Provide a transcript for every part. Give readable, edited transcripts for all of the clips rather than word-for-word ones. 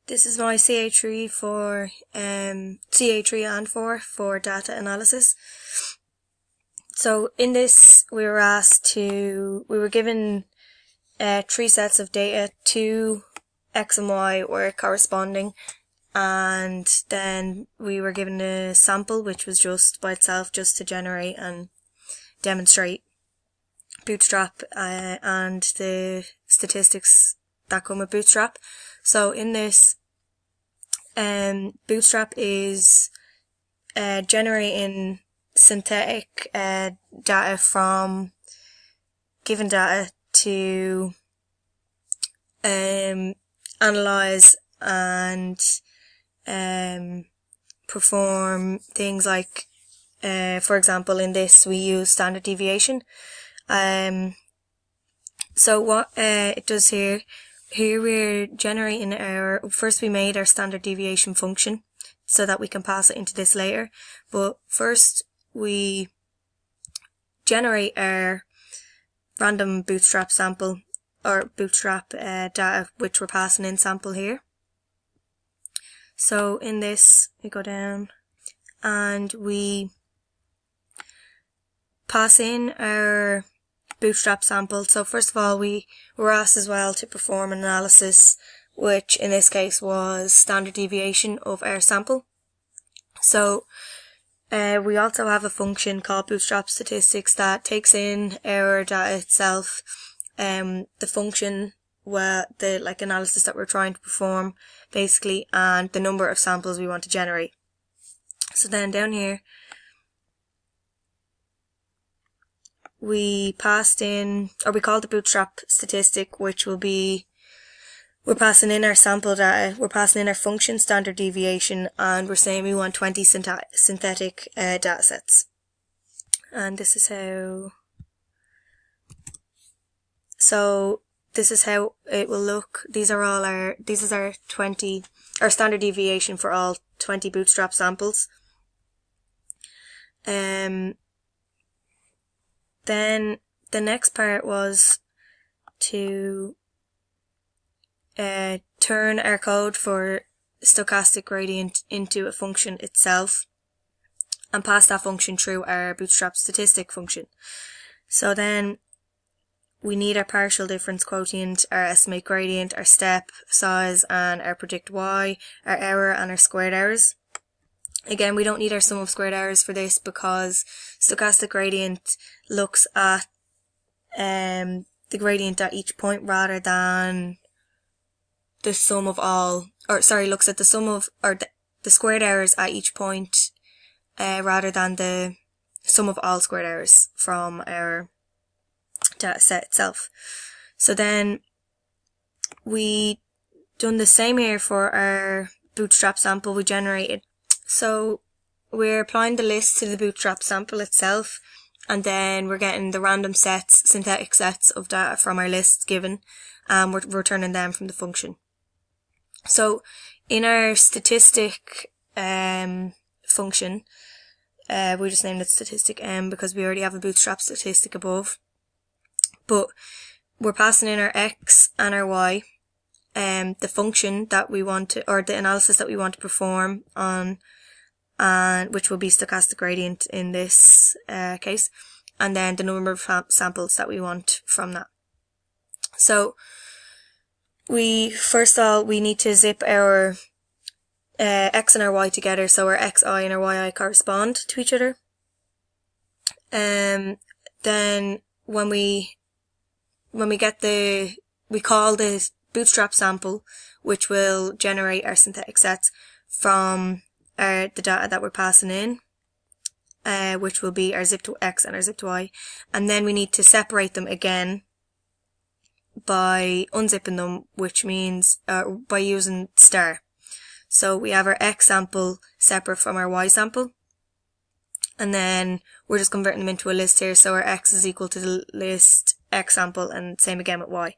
This is my CA3 for CA3 and 4 for data analysis. So in this we were given 3 sets of data, 2 X and Y were corresponding, and then we were given a sample which was just by itself just to generate and demonstrate Bootstrap and the statistics that come with Bootstrap. So in this, Bootstrap is generating synthetic data from given data to analyze and perform things like, for example, in this we use standard deviation. So what it does here we're generating first we made our standard deviation function so that we can pass it into this later, but first we generate our random Bootstrap sample or Bootstrap data which we're passing in sample here. So in this we go down and we pass in our Bootstrap sample. So first of all we were asked as well to perform an analysis, which in this case was standard deviation of our sample. So we also have a function called Bootstrap statistics that takes in our data itself, the function the analysis that we're trying to perform basically, and the number of samples we want to generate. So then down here we passed in, or we called the Bootstrap statistic, which will be, we're passing in our sample data, we're passing in our function standard deviation, and we're saying we want 20 synthetic data sets. And this is how it will look. This is our standard deviation for all 20 Bootstrap samples. Then the next part was to turn our code for stochastic gradient into a function itself and pass that function through our Bootstrap statistic function. So then we need our partial difference quotient, our estimate gradient, our step size, and our predict y, our error, and our squared errors. Again, we don't need our sum of squared errors for this because stochastic gradient looks at the gradient at each point rather than the sum of all, looks at the sum of, or the squared errors at each point rather than the sum of all squared errors from our data set itself. So then we done the same here for our Bootstrap sample we generated. So we're applying the list to the Bootstrap sample itself, and then we're getting the random synthetic sets of data from our lists given, and we're returning them from the function. So in our statistic function, we just named it statistic m because we already have a Bootstrap statistic above, but we're passing in our x and our y, the function that we want to, or the analysis that we want to perform on, and which will be stochastic gradient in this case, and then the number of samples that we want from that. So first of all we need to zip our x and our y together so our xi and our yi correspond to each other. Then when we get we call the Bootstrap sample, which will generate our synthetic sets from the data that we're passing in, which will be our zip to x and our zip to y, and then we need to separate them again by unzipping them, which means by using star. So we have our x sample separate from our y sample, and then we're just converting them into a list here, so our x is equal to the list x sample, and same again with y.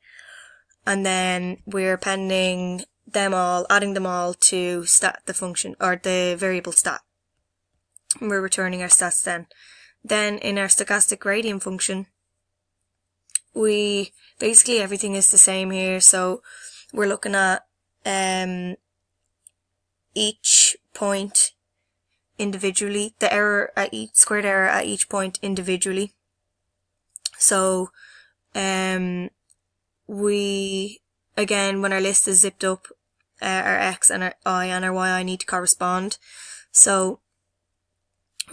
And then we're appending them all, adding them all to stat, the function, or the variable stat. And we're returning our stats then. Then in our stochastic gradient function, basically everything is the same here. So we're looking at each point individually, the error at each squared error at each point individually. So we, again, when our list is zipped up, our x and our I and our yi need to correspond. So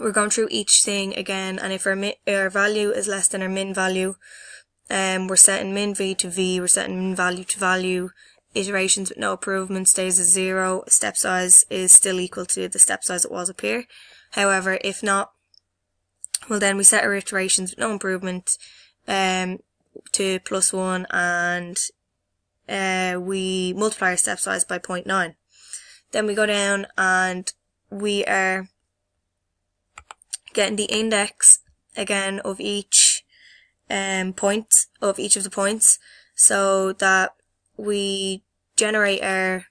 we're going through each thing again, and if our value is less than our min value, we're setting min v to v, we're setting min value to value. Iterations with no improvement stays as 0. Step size is still equal to the step size it was up here. However, if not, well, then we set our iterations with no improvement to +1, and we multiply our step size by 0.9. Then we go down and we are getting the index again of each point of each of the points, so that we generate our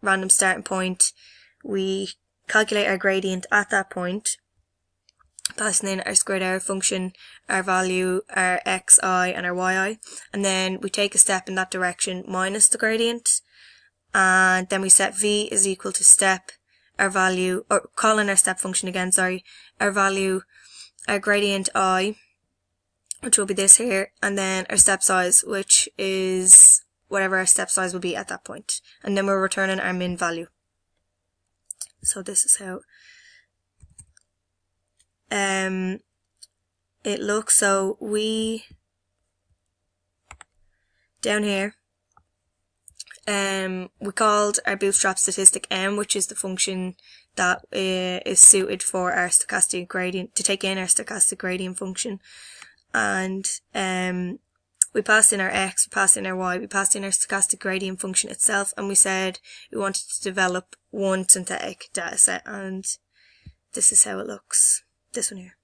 random starting point, we calculate our gradient at that point, passing in our squared error function, our value, our xi and our yi, and then we take a step in that direction minus the gradient, and then we set v is equal to step, our value, or calling our step function again, sorry, our value, our gradient I, which will be this here, and then our step size, which is whatever our step size will be at that point. And then we're returning our min value. So this is how it looks. So we, down here, we called our Bootstrap statistic m, which is the function that is suited for our stochastic gradient, to take in our stochastic gradient function. And we passed in our x, we passed in our y, we passed in our stochastic gradient function itself, and we said we wanted to develop one synthetic data set, and this is how it looks, this one here.